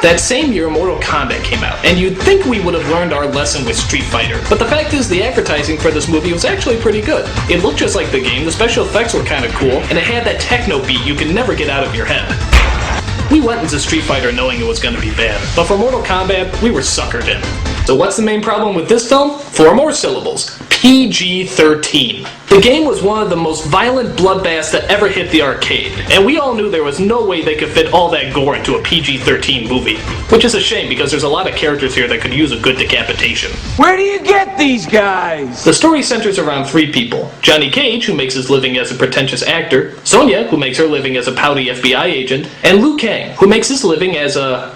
That same year, Mortal Kombat came out, and you'd think we would have learned our lesson with Street Fighter. But the fact is, the advertising for this movie was actually pretty good. It looked just like the game, the special effects were kinda cool, and it had that techno beat you could never get out of your head. We went into Street Fighter knowing it was gonna be bad, but for Mortal Kombat, we were suckered in. So what's the main problem with this film? 4 more syllables. PG-13. The game was one of the most violent bloodbaths that ever hit the arcade, and we all knew there was no way they could fit all that gore into a PG-13 movie. Which is a shame, because there's a lot of characters here that could use a good decapitation. Where do you get these guys? The story centers around 3 people. Johnny Cage, who makes his living as a pretentious actor, Sonya, who makes her living as a pouty FBI agent, and Liu Kang, who makes his living as a,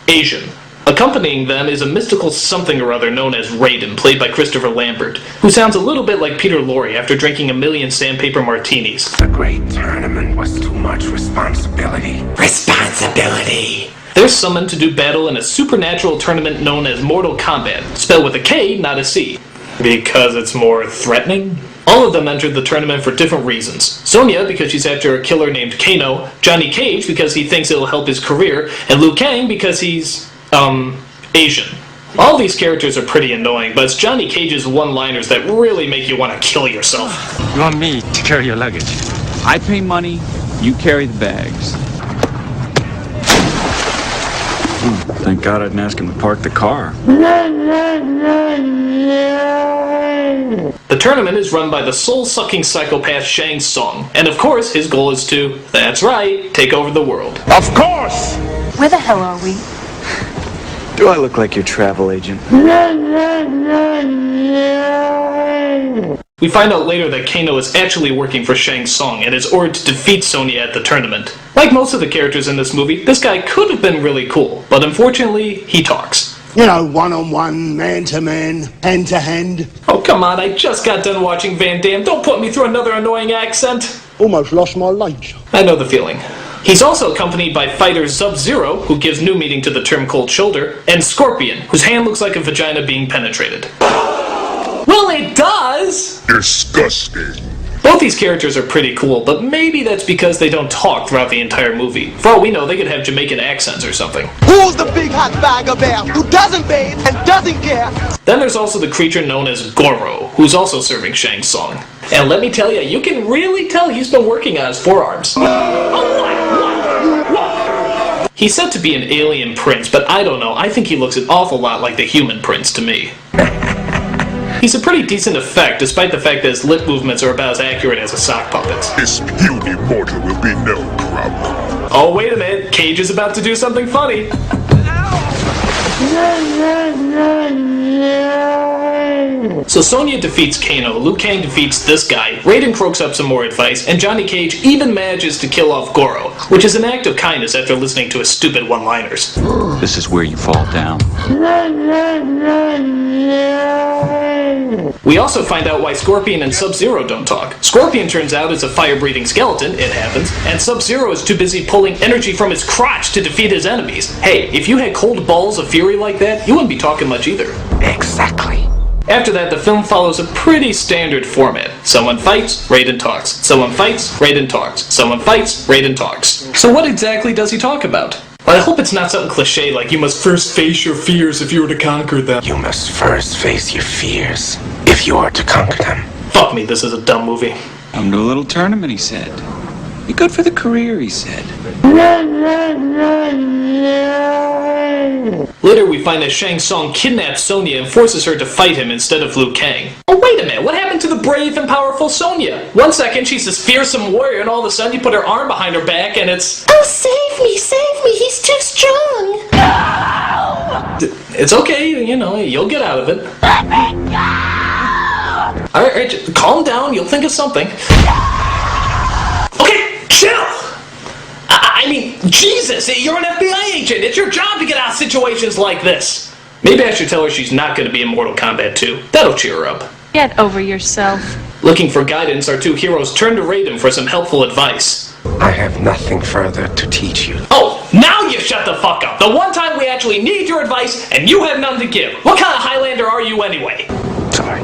Asian. Accompanying them is a mystical something or other known as Raiden, played by Christopher Lambert, who sounds a little bit like Peter Lorre after drinking a million sandpaper martinis. The great tournament was too much responsibility. Responsibility! They're summoned to do battle in a supernatural tournament known as Mortal Kombat, spelled with a K, not a C. Because it's more threatening? All of them entered the tournament for different reasons. Sonya, because she's after a killer named Kano, Johnny Cage, because he thinks it'll help his career, and Liu Kang, because he's Asian. All these characters are pretty annoying, but it's Johnny Cage's one-liners that really make you want to kill yourself. You want me to carry your luggage? I pay money, you carry the bags. Oh, thank God I didn't ask him to park the car. The tournament is run by the soul-sucking psychopath Shang Tsung, and of course his goal is to, that's right, take over the world. Of course! Where the hell are we? Do I look like your travel agent? We find out later that Kano is actually working for Shang Tsung and is ordered to defeat Sonya at the tournament. Like most of the characters in this movie, this guy could have been really cool, but unfortunately, he talks. You know, one-on-one, man-to-man, hand-to-hand. Oh, come on, I just got done watching Van Damme. Don't put me through another annoying accent. Almost lost my legs. I know the feeling. He's also accompanied by fighter Sub-Zero, who gives new meaning to the term cold shoulder, and Scorpion, whose hand looks like a vagina being penetrated. Well, it does! Disgusting. Both these characters are pretty cool, but maybe that's because they don't talk throughout the entire movie. For all we know, they could have Jamaican accents or something. Who's the big hot bag of bear who doesn't bathe and doesn't care? Then there's also the creature known as Goro, who's also serving Shang Tsung. And let me tell you, you can really tell he's been working on his forearms. He's said to be an alien prince, but I don't know, I think he looks an awful lot like the human prince to me. He's a pretty decent effect, despite the fact that his lip movements are about as accurate as a sock puppet's. This puny mortal will be no crumb. Oh, wait a minute, Cage is about to do something funny. So Sonya defeats Kano, Liu Kang defeats this guy, Raiden croaks up some more advice, and Johnny Cage even manages to kill off Goro, which is an act of kindness after listening to his stupid one-liners. This is where you fall down. We also find out why Scorpion and Sub-Zero don't talk. Scorpion turns out is a fire-breathing skeleton, it happens, and Sub-Zero is too busy pulling energy from his crotch to defeat his enemies. Hey, if you had cold balls of fury like that, you wouldn't be talking much either. Exactly. After that, the film follows a pretty standard format. Someone fights, Raiden talks. Someone fights, Raiden talks. Someone fights, Raiden talks. So what exactly does he talk about? Well, I hope it's not something cliche like you must first face your fears if you were to conquer them. You must first face your fears if you are to conquer them. Fuck me, this is a dumb movie. Come to a little tournament, he said. Be good for the career, he said. Later, we find that Shang Tsung kidnaps Sonya and forces her to fight him instead of Liu Kang. Oh, wait a minute, what happened to the brave and powerful Sonya? One second, she's this fearsome warrior, and all of a sudden you put her arm behind her back, and it's... Oh, save me, he's too strong. No! It's okay, you know, you'll get out of it. Let me go! Alright, just calm down, you'll think of something. Okay, chill! I mean, Jesus, you're an FBI agent. It's your job to get out of situations like this. Maybe I should tell her she's not going to be in Mortal Kombat 2. That'll cheer her up. Get over yourself. Looking for guidance, our two heroes turn to Raiden for some helpful advice. I have nothing further to teach you. Oh, now you shut the fuck up. The one time we actually need your advice and you have none to give. What kind of Highlander are you anyway? Sorry.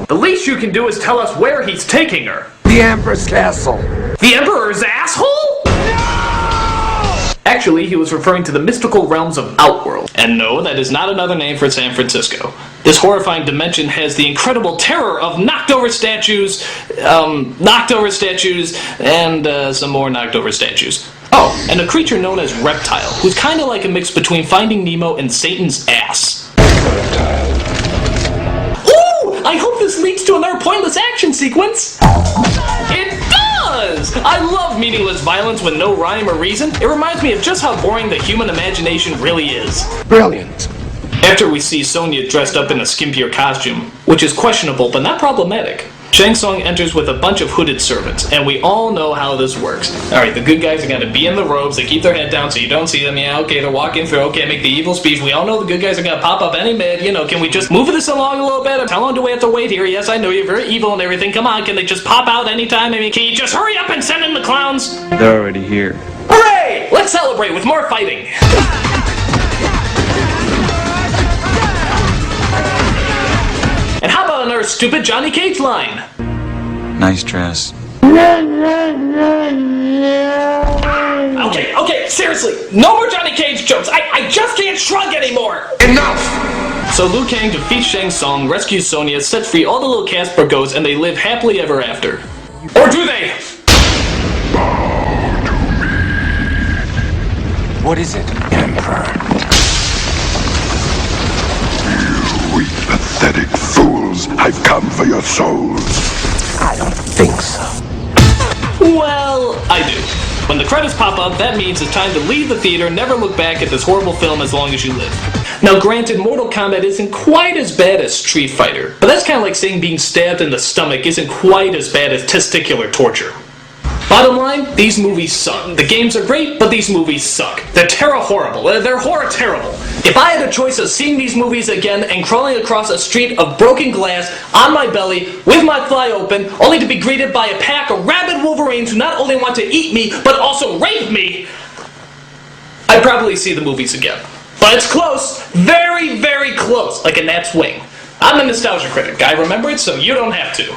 The least you can do is tell us where he's taking her. The Emperor's castle. The Emperor's asshole? Actually, he was referring to the mystical realms of Outworld. And no, that is not another name for San Francisco. This horrifying dimension has the incredible terror of knocked over statues, and some more knocked over statues. Oh, and a creature known as Reptile, who's kinda like a mix between Finding Nemo and Satan's ass. Ooh! I hope this leads to another pointless action sequence! It does! I love meaningless violence with no rhyme or reason. It reminds me of just how boring the human imagination really is. Brilliant. After we see Sonya dressed up in a skimpier costume, which is questionable but not problematic, Shang Tsung enters with a bunch of hooded servants, and we all know how this works. Alright, the good guys are gonna be in the robes, they keep their head down so you don't see them, yeah, okay, they're walking through, okay, make the evil speech, we all know the good guys are gonna pop up any minute, you know, can we just move this along a little bit? How long do we have to wait here? Yes, I know you're very evil and everything, come on, can they just pop out anytime? I mean, can you just hurry up and send in the clowns? They're already here. Hooray! Let's celebrate with more fighting! And how about another stupid Johnny Cage line? Nice dress. Okay, seriously, no more Johnny Cage jokes. I just can't shrug anymore. Enough! So Liu Kang defeats Shang Tsung, rescues Sonya, sets free all the little Casper goats, and they live happily ever after. Or do they? What is it? Emperor. You weak, pathetic fools. I've come for your souls. I don't think so. Well, I do. When the credits pop up, that means it's time to leave the theater and never look back at this horrible film as long as you live. Now granted, Mortal Kombat isn't quite as bad as Street Fighter, but that's kind of like saying being stabbed in the stomach isn't quite as bad as testicular torture. Bottom line, these movies suck. The games are great, but these movies suck. They're horrible. They're horror-terrible. If I had a choice of seeing these movies again and crawling across a street of broken glass on my belly with my thigh open, only to be greeted by a pack of rabid wolverines who not only want to eat me, but also rape me, I'd probably see the movies again. But it's close. Very, very close. Like a gnat's wing. I'm a nostalgia critic. I remember it, so you don't have to.